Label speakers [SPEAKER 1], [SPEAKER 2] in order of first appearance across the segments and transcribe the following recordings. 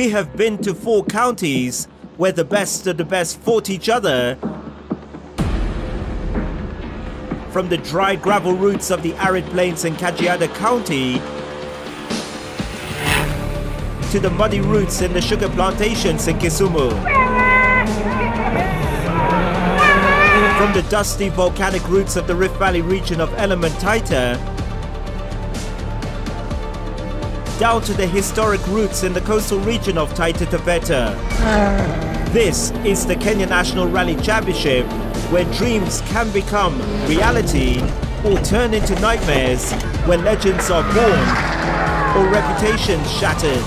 [SPEAKER 1] We have been to 4 counties where the best of the best fought each other. From the dry gravel routes of the arid plains in Kajiado County to the muddy routes in the sugar plantations in Kisumu. From the dusty volcanic routes of the Rift Valley region of Elementaita down to the historic routes in the coastal region of Taita Taveta. This is the Kenya National Rally Championship, where dreams can become reality or turn into nightmares, where legends are born or reputations shattered.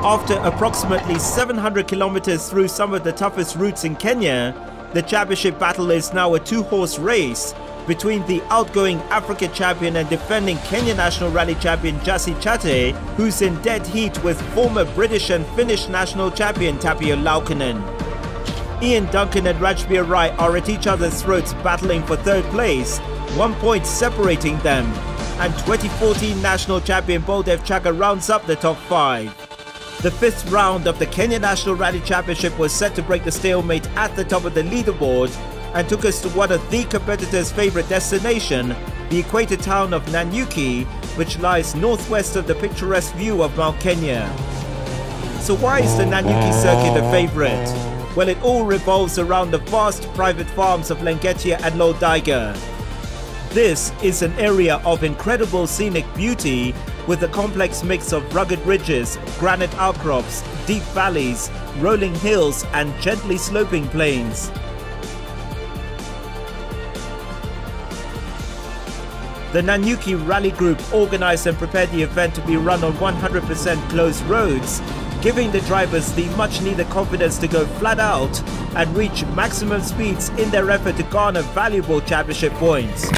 [SPEAKER 1] After approximately 700 kilometers through some of the toughest routes in Kenya, the championship battle is now a 2-horse race between the outgoing Africa champion and defending Kenya National Rally champion Josiah Karaoke, who's in dead heat with former British and Finnish national champion Tapio Laukkanen. Ian Duncan and Rajbir Rai are at each other's throats battling for 3rd place, 1 point separating them, and 2014 national champion Baldev Chaga rounds up the top 5. The 5th round of the Kenya National Rally Championship was set to break the stalemate at the top of the leaderboard and took us to one of the competitors' favourite destination, the equator town of Nanyuki, which lies northwest of the picturesque view of Mount Kenya. So why is the Nanyuki circuit a favourite? Well, it all revolves around the vast private farms of Lengetia and Loldaiga. This is an area of incredible scenic beauty with a complex mix of rugged ridges, granite outcrops, deep valleys, rolling hills and gently sloping plains. The Nanyuki Rally Group organised and prepared the event to be run on 100% closed roads, giving the drivers the much needed confidence to go flat out and reach maximum speeds in their effort to garner valuable championship points.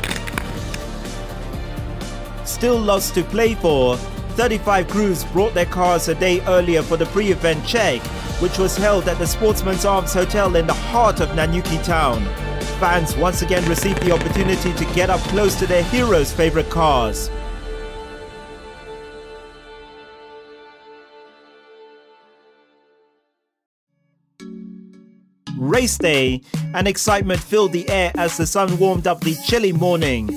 [SPEAKER 1] Still lots to play for. 35 crews brought their cars a day earlier for the pre-event check, which was held at the Sportsman's Arms Hotel in the heart of Nanyuki town. Fans once again received the opportunity to get up close to their heroes' favourite cars. Race day, and excitement filled the air as the sun warmed up the chilly morning.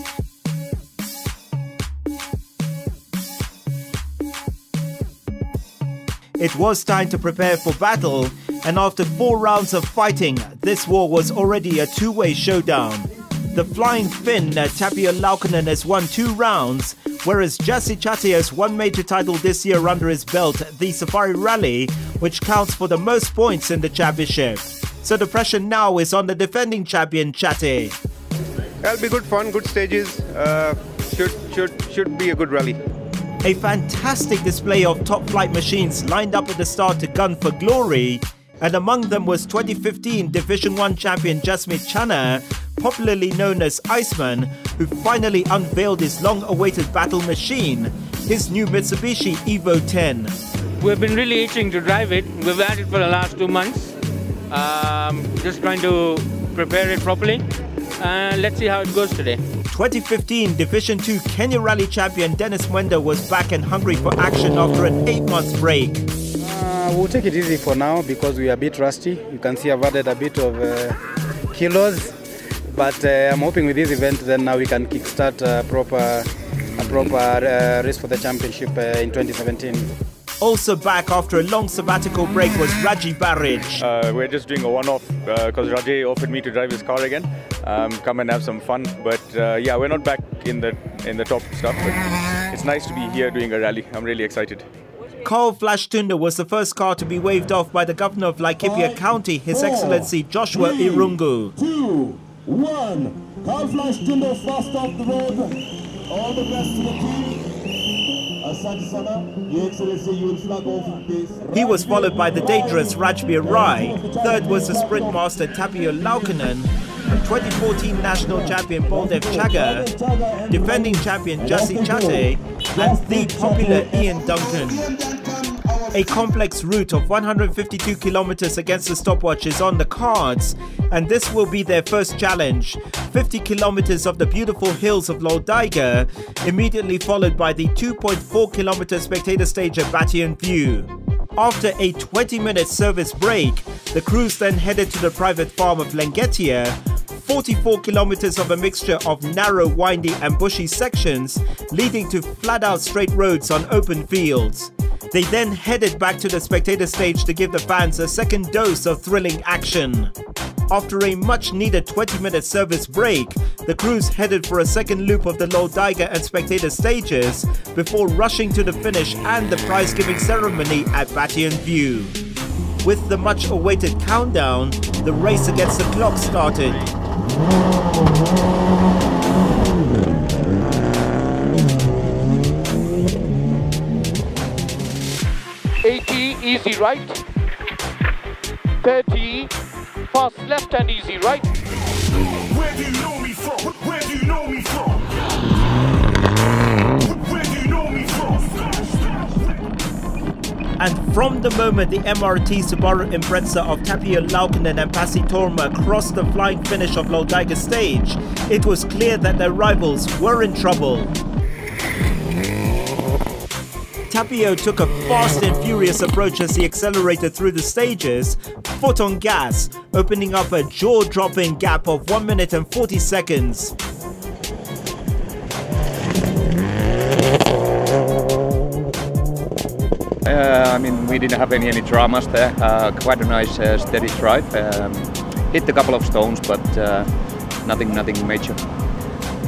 [SPEAKER 1] It was time to prepare for battle, and after 4 rounds of fighting, this war was already a 2-way showdown. The flying Finn Tapio Laukkanen has won 2 rounds, whereas Josiah Karaoke has one major title this year under his belt, the Safari Rally, which counts for the most points in the championship. So the pressure now is on the defending champion Karaoke.
[SPEAKER 2] That'll be good fun, good stages. Should be a good rally.
[SPEAKER 1] A fantastic display of top-flight machines lined up at the start to gun for glory, and among them was 2015 Division 1 champion Jasmine Chana, popularly known as Iceman, who finally unveiled his long-awaited battle machine, his new Mitsubishi Evo 10.
[SPEAKER 3] We've been really itching to drive it. We've had it for the last 2 months. Just trying to prepare it properly. Let's see how it goes today.
[SPEAKER 1] 2015 Division 2 Kenya Rally champion Dennis Mwenda was back and hungry for action after an 8-month break.
[SPEAKER 4] We'll take it easy for now because we are a bit rusty. You can see I've added a bit of kilos, but I'm hoping with this event then now we can kickstart a proper race for the championship in 2017.
[SPEAKER 1] Also back after a long sabbatical break was Raji Barrage.
[SPEAKER 2] We're just doing a one-off because Raji offered me to drive his car again. Come and have some fun. But yeah, we're not back in the top stuff. But it's nice to be here doing a rally. I'm really excited.
[SPEAKER 1] Carl Flash Tunda was the first car to be waved off by the Governor of Laikipia County, His Excellency Joshua Irungu.
[SPEAKER 5] 2, 1. Carl Flash Tunda fast off the road. All the best to the team.
[SPEAKER 1] He was followed by the dangerous Rajbir Rai. Third was the sprint master Tapio Laukkanen, 2014 national champion Baldev Chaga, defending champion Josiah Karaoke, and the popular Ian Duncan. A complex route of 152 kilometers against the stopwatch is on the cards, and this will be their first challenge. 50 kilometers of the beautiful hills of Loldaiga, immediately followed by the 2.4 kilometer spectator stage at Batian View. After a 20-minute service break, the crews then headed to the private farm of Lengetia, 44 kilometers of a mixture of narrow, windy and bushy sections, leading to flat-out straight roads on open fields. They then headed back to the spectator stage to give the fans a second dose of thrilling action. After a much-needed 20-minute service break, the crews headed for a second loop of the Loldaiga and spectator stages before rushing to the finish and the prize-giving ceremony at Batian View. With the much-awaited countdown, the race against the clock started.
[SPEAKER 6] 80, easy right. 30, fast left and easy right.
[SPEAKER 5] Where do you know me from? Where do you know me from? Where do you know me from?
[SPEAKER 1] And from the moment the MRT Subaru Impreza of Tapio Laukkanen and Pasi Torma crossed the flying finish of Loldaiga stage, it was clear that their rivals were in trouble. Tapio took a fast and furious approach as he accelerated through the stages, foot on gas, opening up a jaw-dropping gap of 1 minute and 40 seconds.
[SPEAKER 7] I mean, we didn't have any dramas there. Quite a nice steady drive. Hit a couple of stones, but nothing major.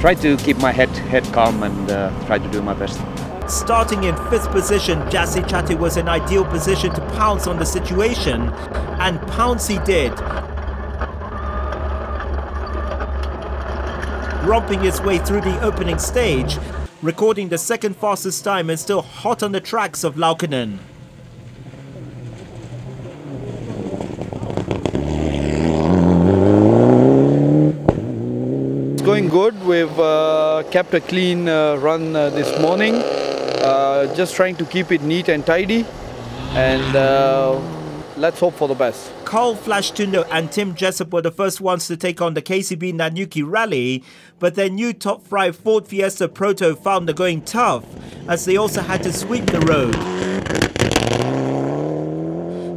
[SPEAKER 7] Tried to keep my head calm and tried to do my best.
[SPEAKER 1] Starting in 5th position, Jassi Chatti was in ideal position to pounce on the situation, and pounce he did. Romping his way through the opening stage, recording the second fastest time and still hot on the tracks of Laukkanen.
[SPEAKER 8] It's going good. We've kept a clean run this morning. Just trying to keep it neat and tidy, and let's hope for the best.
[SPEAKER 1] Carl Flash Tundo and Tim Jessup were the first ones to take on the Kcb Nanyuki Rally, but their new top 5 Ford Fiesta Proto found the going tough, as they also had to sweep the road.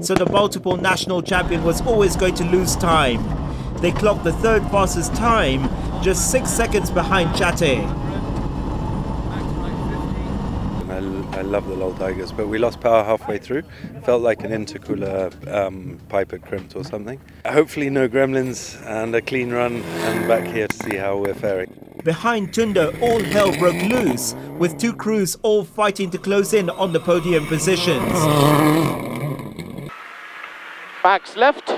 [SPEAKER 1] So the multiple national champion was always going to lose time. They clocked the 3rd fastest time, just 6 seconds behind Chatti.
[SPEAKER 9] I love the Loldaigas, but we lost power halfway through. Felt like an intercooler pipe had crimped or something. Hopefully no gremlins and a clean run, and back here to see how we're faring.
[SPEAKER 1] Behind Tundo, all hell broke loose, with 2 crews all fighting to close in on the podium positions.
[SPEAKER 6] Backs left.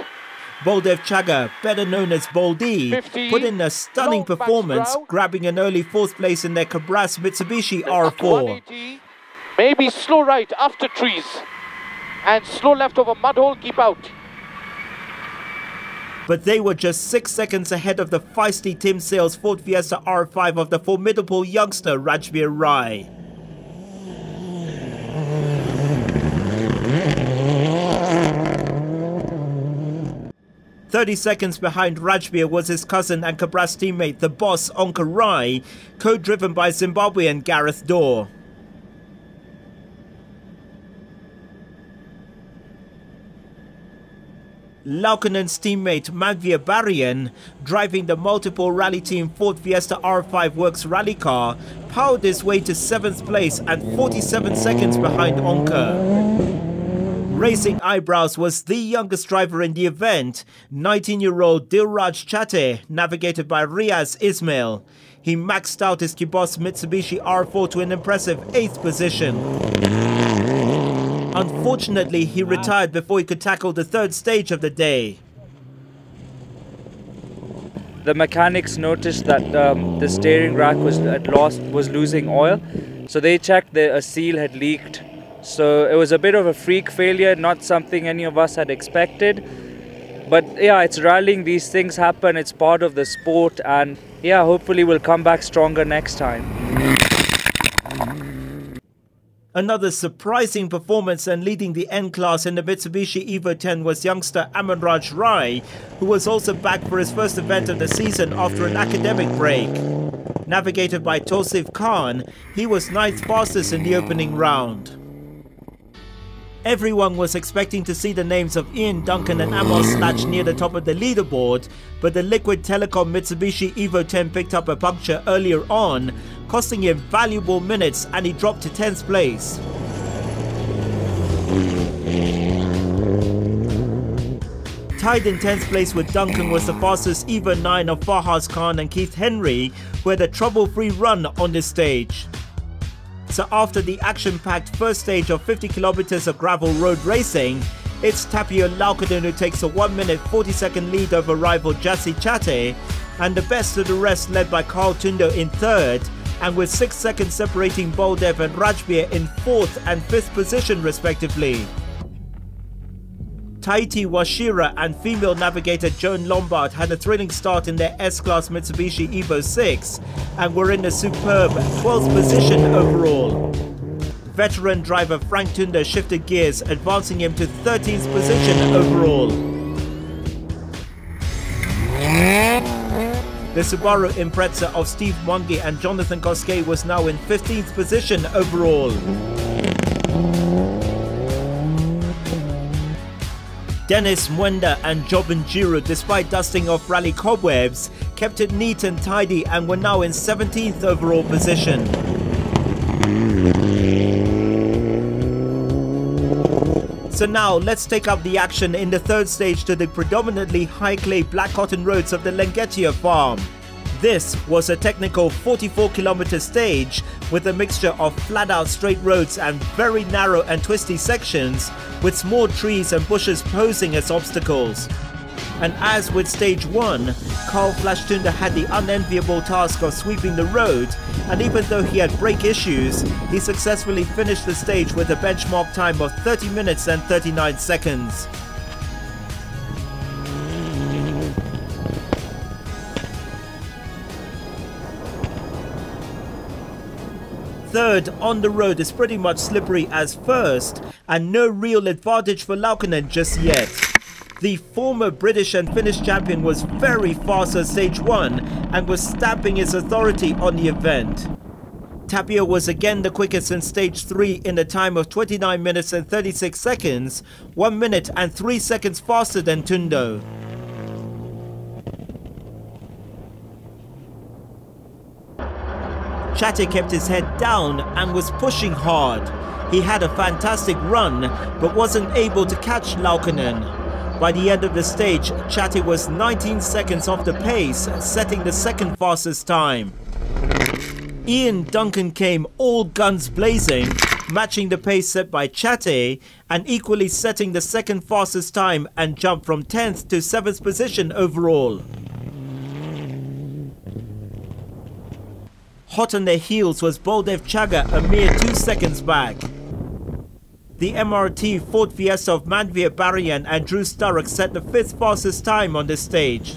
[SPEAKER 1] Baldev Chaga, better known as Baldi,
[SPEAKER 6] 50,
[SPEAKER 1] put in a stunning performance, grabbing an early 4th place in their Cabras Mitsubishi R4.
[SPEAKER 6] 180. Maybe slow right after trees and slow left over mud hole, keep out.
[SPEAKER 1] But they were just 6 seconds ahead of the feisty Tim Sales Ford Fiesta R5 of the formidable youngster Rajbir Rai. "30 seconds behind Rajbir was his cousin and Cabras teammate, the boss Onka Rai, co-driven by Zimbabwean Gareth Dorr. Laukkanen's teammate Magvia Barian, driving the multiple rally team Ford Fiesta R5 Works rally car, powered his way to 7th place at 47 seconds behind Onka. Raising eyebrows was the youngest driver in the event, 19-year-old Dilraj Chatti, navigated by Riaz Ismail. He maxed out his Kibos Mitsubishi R4 to an impressive 8th position. Unfortunately, he retired before he could tackle the 3rd stage of the day.
[SPEAKER 10] The mechanics noticed that the steering rack was losing oil, so they checked that a seal had leaked. So it was a bit of a freak failure, not something any of us had expected. But yeah, it's rallying, these things happen, it's part of the sport, and yeah, hopefully we'll come back stronger next time.
[SPEAKER 1] Another surprising performance and leading the N-Class in the Mitsubishi Evo 10 was youngster Amanraj Rai, who was also back for his first event of the season after an academic break. Navigated by Tausif Khan, he was 9th fastest in the opening round. Everyone was expecting to see the names of Ian Duncan and Amos Latch near the top of the leaderboard, but the Liquid Telecom Mitsubishi Evo 10 picked up a puncture earlier on, costing him valuable minutes, and he dropped to 10th place. Tied in 10th place with Duncan was the fastest Evo 9 of Fahaz Khan and Keith Henry, who had a trouble-free run on this stage. So after the action-packed first stage of 50 kilometers of gravel road racing, it's Tapio Laukkanen who takes a 1 minute 40-second lead over rival Jassi Chate, and the best of the rest led by Carl Tundo in 3rd, and with 6 seconds separating Boldev and Rajbir in 4th and 5th position respectively. Tahiti Washira and female navigator Joan Lombard had a thrilling start in their S-Class Mitsubishi Evo 6 and were in a superb 12th position overall. Veteran driver Frank Tundo shifted gears, advancing him to 13th position overall. The Subaru Impreza of Steve Mwangi and Jonathan Koskei was now in 15th position overall. Dennis Mwenda and Jobin Giroud, despite dusting off rally cobwebs, kept it neat and tidy and were now in 17th overall position. So now let's take up the action in the 3rd stage to the predominantly high clay black cotton roads of the Lengetia farm. This was a technical 44-kilometer stage with a mixture of flat-out straight roads and very narrow and twisty sections, with small trees and bushes posing as obstacles. And as with stage 1, Carl Flash Tundo had the unenviable task of sweeping the road, and even though he had brake issues, he successfully finished the stage with a benchmark time of 30 minutes and 39 seconds. Third on the road is pretty much slippery as first, and no real advantage for Laukkanen just yet. The former British and Finnish champion was very fast at stage 1 and was stamping his authority on the event. Tapio was again the quickest in stage 3 in a time of 29 minutes and 36 seconds, 1 minute and 3 seconds faster than Tundo. Chate kept his head down and was pushing hard. He had a fantastic run, but wasn't able to catch Laukkanen. By the end of the stage, Chate was 19 seconds off the pace, setting the 2nd fastest time. Ian Duncan came all guns blazing, matching the pace set by Chate, and equally setting the 2nd fastest time and jumped from 10th to 7th position overall. Hot on their heels was Boldev Chaga, a mere 2 seconds back. The MRT Ford Fiesta of Manveer Barian and Drew Sturrock set the 5th fastest time on this stage.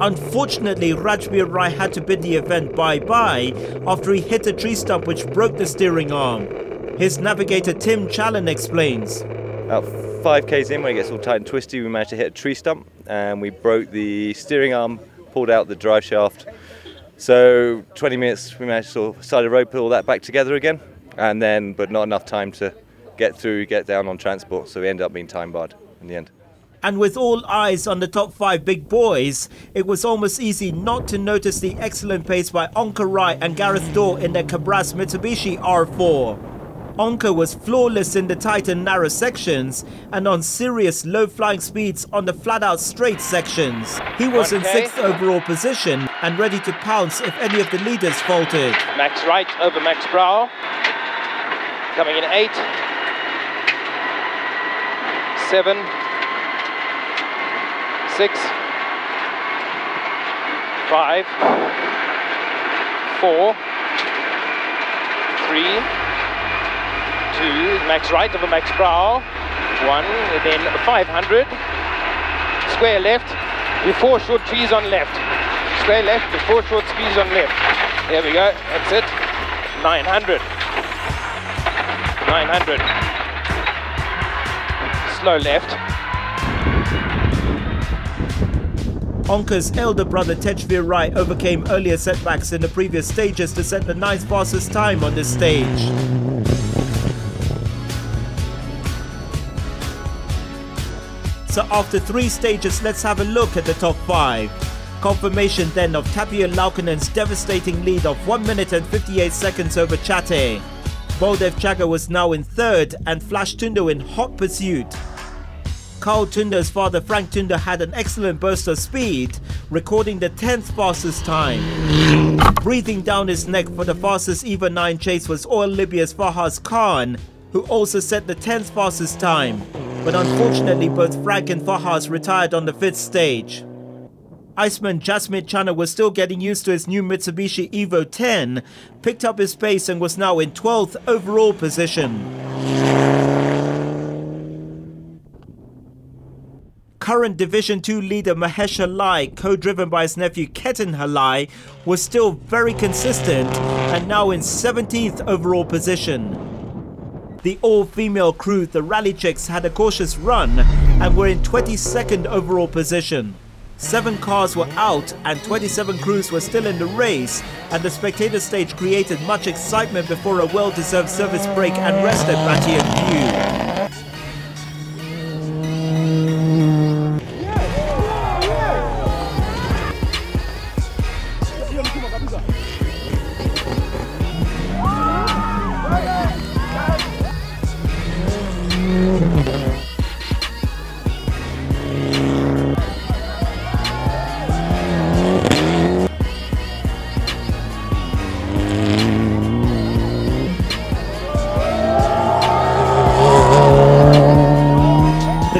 [SPEAKER 1] Unfortunately, Rajbir Rai had to bid the event bye-bye after he hit a tree stump which broke the steering arm. His navigator Tim Challen explains.
[SPEAKER 11] About 5 k's in, when it gets all tight and twisty, we managed to hit a tree stump and we broke the steering arm, pulled out the drive shaft. So 20 minutes we managed to sort of side of the road, put all that back together again, and then but not enough time to get through, get down on transport, so we ended up being time barred in the end.
[SPEAKER 1] And with all eyes on the top 5 big boys, it was almost easy not to notice the excellent pace by Onka Rai and Gareth Dorr in their Cabras Mitsubishi R4. Onka was flawless in the tight and narrow sections and on serious low-flying speeds on the flat-out straight sections. He was in 6th overall position and ready to pounce if any of the leaders faltered.
[SPEAKER 6] Max Wright over Max Brow, coming in 8, 7, 6, 5, 4, 3, 2, Max Wright over Max Brow, 1, then 500, square left, with 4 short trees on left. Straight left before short squeeze on left. There we go, that's it. 900. 900. Slow left.
[SPEAKER 1] Onka's elder brother Kcb Rai overcame earlier setbacks in the previous stages to set the ninth fastest time on this stage. So after 3 stages, let's have a look at the top 5. Confirmation then of Tapio Laukanen's devastating lead of 1 minute and 58 seconds over Chate. Baldev Chaga was now in 3rd and Flash Tundo in hot pursuit. Carl Tundo's father Frank Tundo had an excellent burst of speed, recording the 10th fastest time. Breathing down his neck for the fastest EVA 9 chase was Oil Libya's Fahaz Khan, who also set the 10th fastest time. But unfortunately both Frank and Fahaz retired on the 5th stage. Iceman Jasmine Chana was still getting used to his new Mitsubishi Evo 10, picked up his pace and was now in 12th overall position. Current Division 2 leader Mahesh Halai, co-driven by his nephew Ketan Halai, was still very consistent and now in 17th overall position. The all-female crew, the Rally Chicks, had a cautious run and were in 22nd overall position. 7 cars were out and 27 crews were still in the race, and the spectator stage created much excitement before a well-deserved service break and rest at Batian View.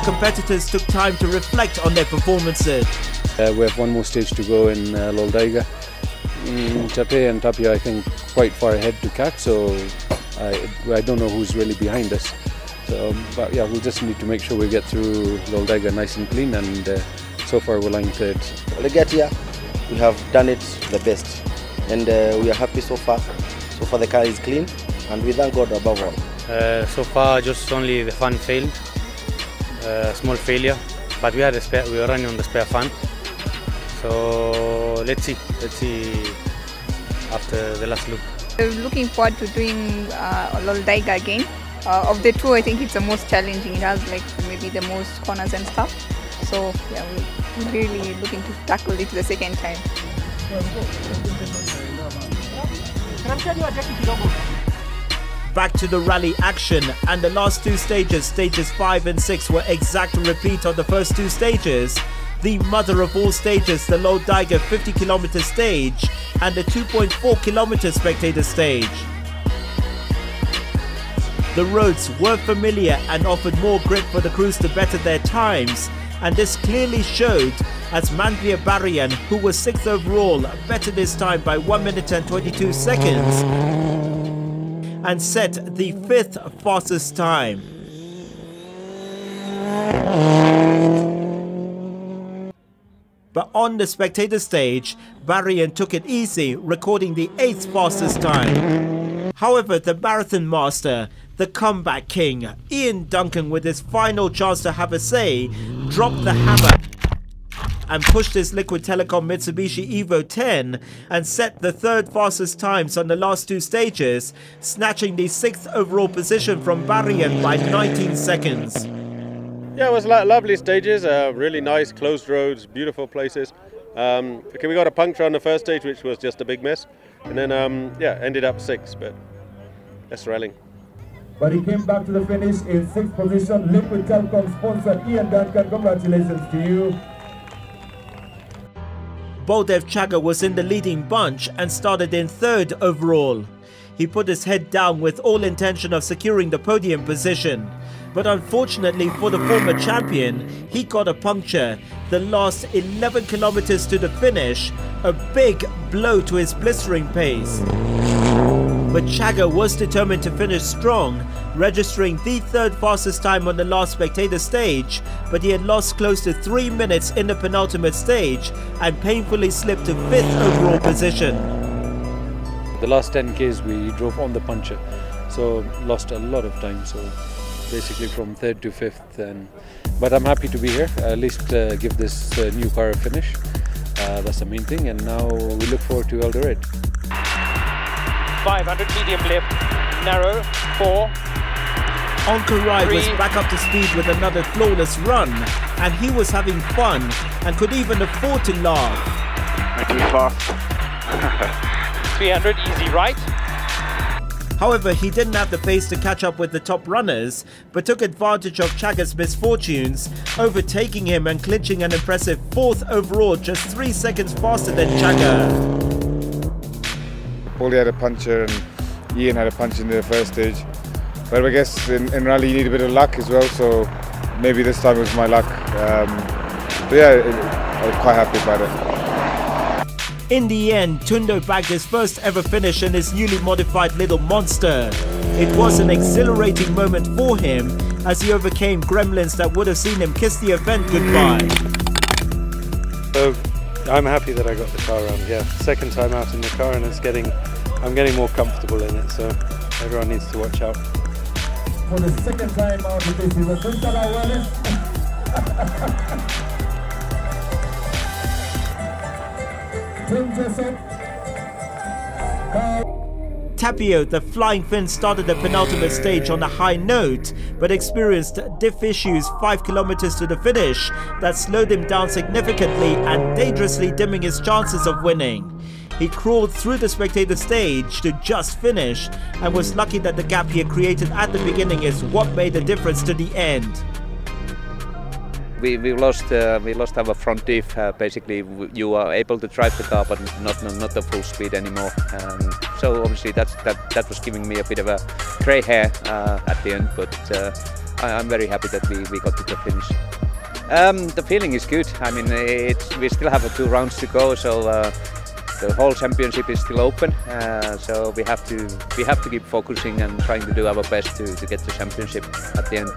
[SPEAKER 1] Competitors took time to reflect on their performances.
[SPEAKER 12] We have one more stage to go in Loldaiga. Chate and Tapia, I think, quite far ahead to CAC, so I don't know who's really behind us. So, but yeah, we'll just need to make sure we get through Loldaiga nice and clean, and so far we're lying third.
[SPEAKER 13] Lengetia, we have done it the best, and we are happy so far. So far the car is clean, and we thank God above all.
[SPEAKER 14] So far just only the fan failed. Small failure, but we had a spare. We were running on the spare fan, so let's see after the last loop.
[SPEAKER 15] We're looking forward to doing Loldaiga again. Of the two, I think it's the most challenging. It has like maybe the most corners and stuff. So yeah, we're really looking to tackle it the second time.
[SPEAKER 1] Back to the rally action, and the last 2 stages, stages 5 and 6, were exact repeat of the first 2 stages. The mother of all stages, the Loldaiga 50km stage and the 2.4km spectator stage. The roads were familiar and offered more grip for the crews to better their times, and this clearly showed as Mandvia Barian, who was 6th overall, bettered his time by 1 minute and 22 seconds. And set the 5th fastest time. But on the spectator stage, Barian took it easy, recording the 8th fastest time. However, the marathon master, the comeback king, Ian Duncan, with his final chance to have a say, dropped the hammer and pushed his Liquid Telecom Mitsubishi Evo 10 and set the 3rd fastest times on the last 2 stages, snatching the 6th overall position from Barian by 19 seconds.
[SPEAKER 16] Yeah, it was lovely stages, really nice, closed roads, beautiful places. Okay, we got a puncture on the first stage, which was just a big mess, and then yeah, ended up 6th, but that's rallying.
[SPEAKER 5] But he came back to the finish in 6th position. Liquid Telecom sponsored Ian Duncan, congratulations to you.
[SPEAKER 1] Baldev Chaga was in the leading bunch and started in 3rd overall. He put his head down with all intention of securing the podium position. But unfortunately for the former champion, he got a puncture the last 11 kilometers to the finish, a big blow to his blistering pace. But Chaga was determined to finish strong registering the third fastest time on the last spectator stage, but he had lost close to 3 minutes in the penultimate stage and painfully slipped to 5th overall position.
[SPEAKER 12] The last 10 Ks we drove on the puncher, so lost a lot of time, so basically from 3rd to 5th. But I'm happy to be here, at least give this new car a finish. That's the main thing, and now we look forward to Eldoret.
[SPEAKER 6] 500 medium lift, narrow, 4.
[SPEAKER 1] Knrc was back up to speed with another flawless run, and he was having fun and could even afford to laugh.
[SPEAKER 2] Making me fast.
[SPEAKER 6] 300 easy right.
[SPEAKER 1] However, he didn't have the pace to catch up with the top runners, but took advantage of Chaga's misfortunes, overtaking him and clinching an impressive 4th overall, just 3 seconds faster than Chaga.
[SPEAKER 17] Paulie had a puncher and Ian had a punch in the first stage. But I guess in rally you need a bit of luck as well, so maybe this time it was my luck. But yeah, I was quite happy about it.
[SPEAKER 1] In the end, Tundo bagged his first ever finish in his newly modified Little Monster. It was an exhilarating moment for him as he overcame gremlins that would have seen him kiss the event goodbye.
[SPEAKER 9] So I'm happy that I got the car around, yeah. Second time out in the car, and I'm getting more comfortable in it, so everyone needs to watch out.
[SPEAKER 5] For the second time out in this season,
[SPEAKER 1] Tapio, the Flying Finn, started the penultimate stage on a high note, but experienced diff issues 5 kilometers to the finish that slowed him down significantly and dangerously dimming his chances of winning. He crawled through the spectator stage to just finish and was lucky that the gap he had created at the beginning is what made the difference to the end.
[SPEAKER 7] We lost our front diff. Basically, you are able to drive the car, but not the full speed anymore. So obviously that was giving me a bit of a grey hair at the end. But I'm very happy that we got to the finish. The feeling is good. I mean, we still have 2 rounds to go, so the whole championship is still open. So we have to keep focusing and trying to do our best to get the championship at the end.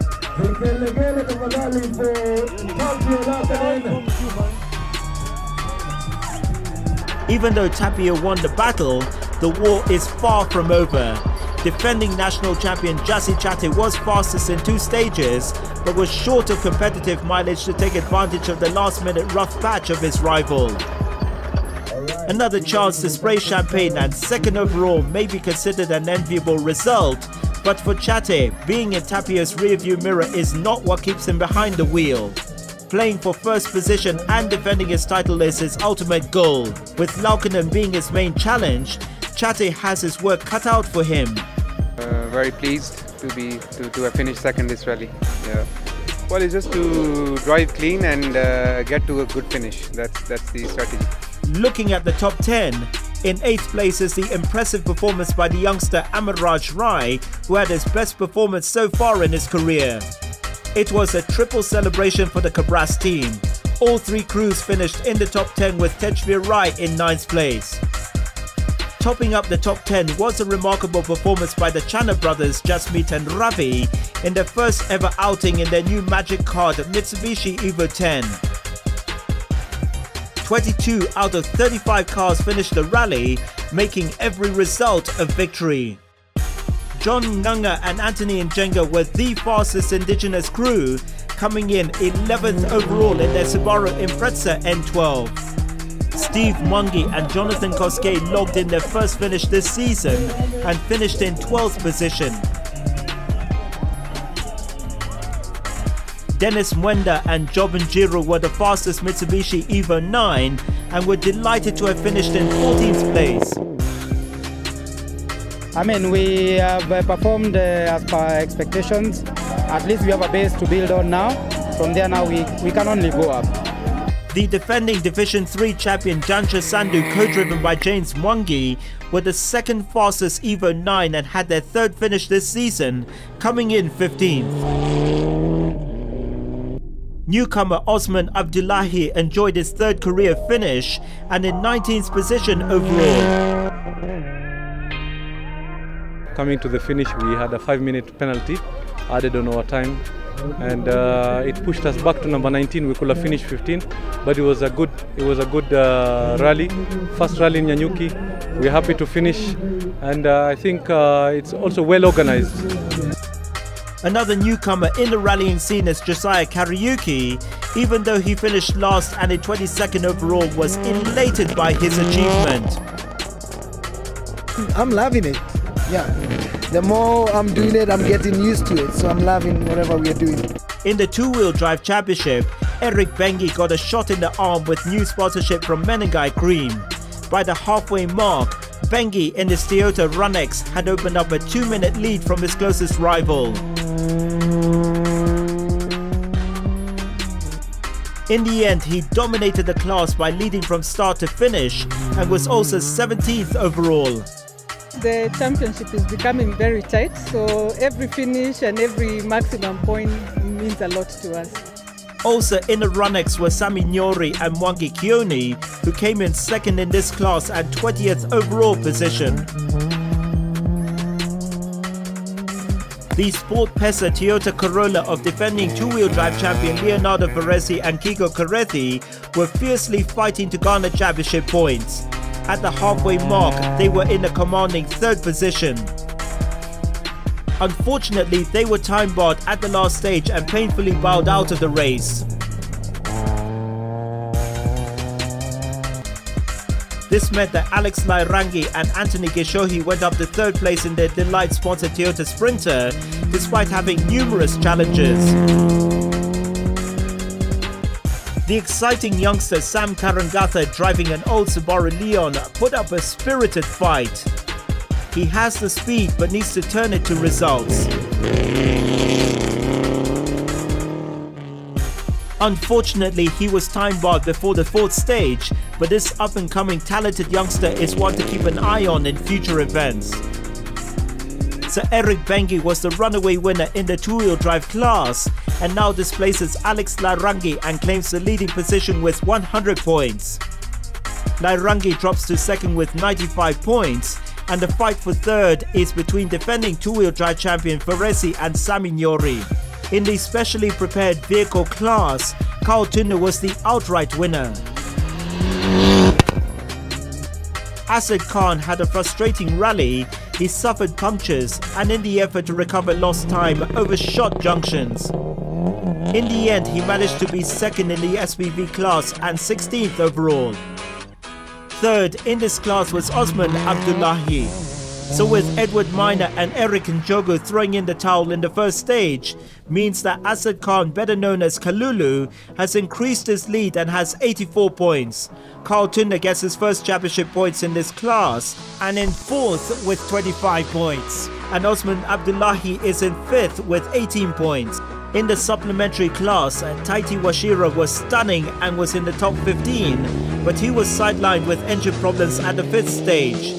[SPEAKER 1] Even though Tapio won the battle, the war is far from over. Defending national champion Josiah Karaoke was fastest in 2 stages, but was short of competitive mileage to take advantage of the last-minute rough patch of his rival. Another chance to spray champagne and 2nd overall may be considered an enviable result, but for Karaoke, being in Tapio's rearview mirror is not what keeps him behind the wheel. Playing for first position and defending his title is his ultimate goal. With Laukkanen being his main challenge, Karaoke has his work cut out for him.
[SPEAKER 18] Very pleased to have finished 2nd this rally. Yeah. Well, it's just to drive clean and get to a good finish. That's the strategy.
[SPEAKER 1] Looking at the top 10, in 8th place is the impressive performance by the youngster Amaraj Rai, who had his best performance so far in his career. It was a triple celebration for the Cabras team. All 3 crews finished in the top 10 with Kcb Rai in 9th place. Topping up the top 10 was a remarkable performance by the Chana brothers Jasmeet and Ravi in their first ever outing in their new Magic Card Mitsubishi Evo 10. 22 out of 35 cars finished the rally, making every result a victory. John Nganga and Anthony Njenga were the fastest indigenous crew, coming in 11th overall in their Subaru Impreza N12. Steve Mwangi and Jonathan Koske logged in their first finish this season and finished in 12th position. Dennis Mwenda and Jobin Jiro were the fastest Mitsubishi Evo 9 and were delighted to have finished in 14th place.
[SPEAKER 4] I mean, we have performed as per expectations. At least we have a base to build on now. From there now we can only go up.
[SPEAKER 1] The defending Division 3 champion Jansha Sandhu, co-driven by James Mwangi, were the 2nd fastest Evo 9 and had their 3rd finish this season, coming in 15th. Newcomer Osman Abdullahi enjoyed his 3rd career finish and in 19th position overall.
[SPEAKER 19] coming to the finish, we had a 5-minute penalty added on our time, and it pushed us back to number 19. We could have finished 15, but it was a good rally, first rally in Nanyuki. We're happy to finish, and I think it's also well organized.
[SPEAKER 1] Another newcomer in the rallying scene is Josiah Karaoke. Even though he finished last and in 22nd overall, was elated by his achievement.
[SPEAKER 20] I'm loving it. Yeah, the more I'm doing it, I'm getting used to it, so I'm loving whatever we are doing.
[SPEAKER 1] In the two-wheel drive championship, Eric Bengi got a shot in the arm with new sponsorship from Menengai Cream. By the halfway mark, Bengi in his Toyota Runx had opened up a 2-minute lead from his closest rival. In the end, he dominated the class by leading from start to finish and was also 17th overall.
[SPEAKER 21] The championship is becoming very tight, so every finish and every maximum point means a lot to us.
[SPEAKER 1] Also in the Runx were Sami Nyori and Mwangi Kioni, who came in second in this class and 20th overall position. The Sport Pesa Toyota Corolla of defending two-wheel drive champion Leonardo Varese and Kiko Karethi were fiercely fighting to garner championship points. At the halfway mark, they were in a commanding 3rd position. Unfortunately, they were time barred at the last stage and painfully bowed out of the race. This meant that Alex Lairangi and Anthony Geshohi went up to 3rd place in their Delight-sponsored Toyota Sprinter, despite having numerous challenges. The exciting youngster Sam Karangatha, driving an old Subaru Leon, put up a spirited fight. He has the speed but needs to turn it to results. Unfortunately, he was time barred before the 4th stage, but this up-and-coming talented youngster is one to keep an eye on in future events. Sir Eric Bengi was the runaway winner in the two-wheel drive class and now displaces Alex Lairangi and claims the leading position with 100 points. Lairangi drops to 2nd with 95 points, and the fight for 3rd is between defending two-wheel drive champion Varese and Sami Nyori. In the specially prepared vehicle class, Carl Tunde was the outright winner. Asad Khan had a frustrating rally. He suffered punctures and in the effort to recover lost time overshot junctions. In the end, he managed to be 2nd in the SPV class and 16th overall. 3rd in this class was Osman Abdullahi. So with Edward Miner and Eric Njogu throwing in the towel in the 1st stage, means that Asad Khan, better known as Kalulu, has increased his lead and has 84 points. Carl Tunde gets his first championship points in this class and in 4th with 25 points. And Osman Abdullahi is in 5th with 18 points. In the supplementary class, Taiti Washira was stunning and was in the top 15, but he was sidelined with engine problems at the 5th stage.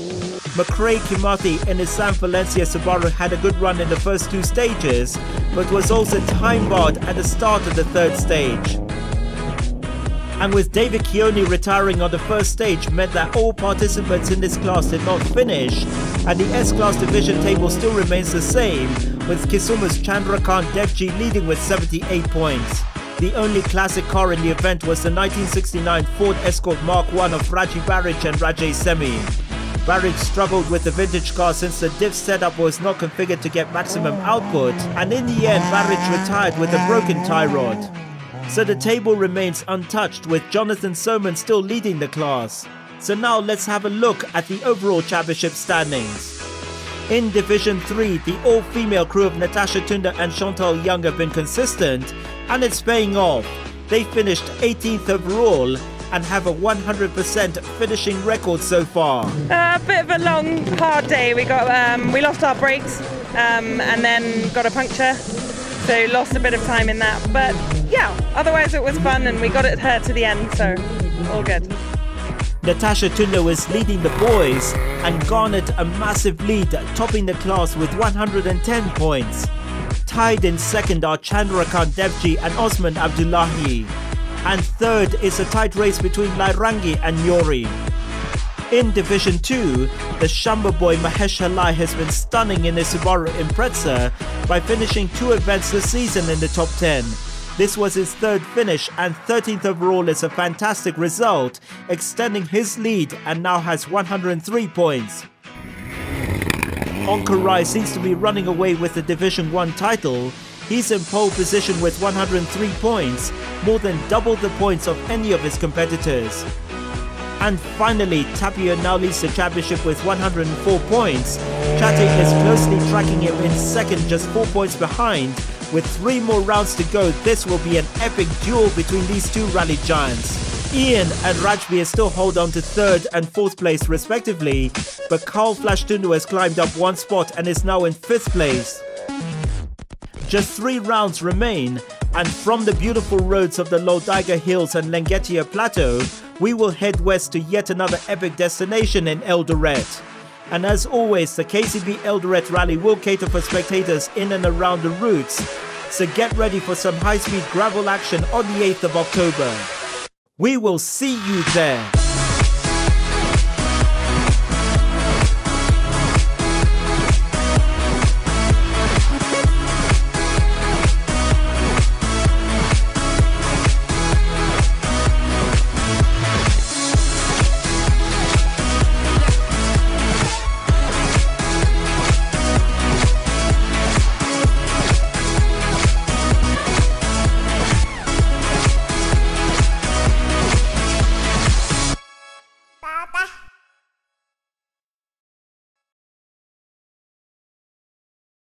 [SPEAKER 1] McRae Kimathi in his San Valencia Subaru had a good run in the first 2 stages, but was also time barred at the start of the 3rd stage. And with David Kioni retiring on the 1st stage meant that all participants in this class did not finish, and the S-Class division table still remains the same, with Kisuma's Chandrakant Devji leading with 78 points. The only classic car in the event was the 1969 Ford Escort Mark I of Raji Barich and Rajay Semi. Barrett struggled with the vintage car since the diff setup was not configured to get maximum output, and in the end Barrett retired with a broken tie rod. So the table remains untouched, with Jonathan Soman still leading the class. So now let's have a look at the overall championship standings. In Division 3, the all-female crew of Natasha Tunde and Chantal Young have been consistent, and it's paying off. They finished 18th overall and have a 100% finishing record so far.
[SPEAKER 22] A bit of a long, hard day. We lost our brakes and then got a puncture, so lost a bit of time in that. But yeah, otherwise it was fun and we got it her to the end, so all good.
[SPEAKER 1] Natasha Tunde was leading the boys and garnered a massive lead, topping the class with 110 points. Tied in 2nd are Chandrakant Devji and Osman Abdullahi. And 3rd is a tight race between Lairangi and Nyori. In Division 2, the Shamba boy Mahesh Halai has been stunning in his Subaru Impreza by finishing 2 events this season in the top 10. This was his 3rd finish, and 13th overall is a fantastic result, extending his lead and now has 103 points. Onkarai seems to be running away with the Division 1 title. He's in pole position with 103 points, more than double the points of any of his competitors. And finally, Tapio now leads the championship with 104 points. Chate is closely tracking him in second, just 4 points behind. With 3 more rounds to go, this will be an epic duel between these 2 rally giants. Ian and Rajbir still hold on to 3rd and 4th place respectively, but Carl Flashtundu has climbed up 1 spot and is now in 5th place. Just 3 rounds remain, and from the beautiful roads of the Loldaiga Hills and Lengetia Plateau, we will head west to yet another epic destination in Eldoret. And as always, the Kcb Eldoret Rally will cater for spectators in and around the routes, so get ready for some high-speed gravel action on the 8th of October. We will see you there.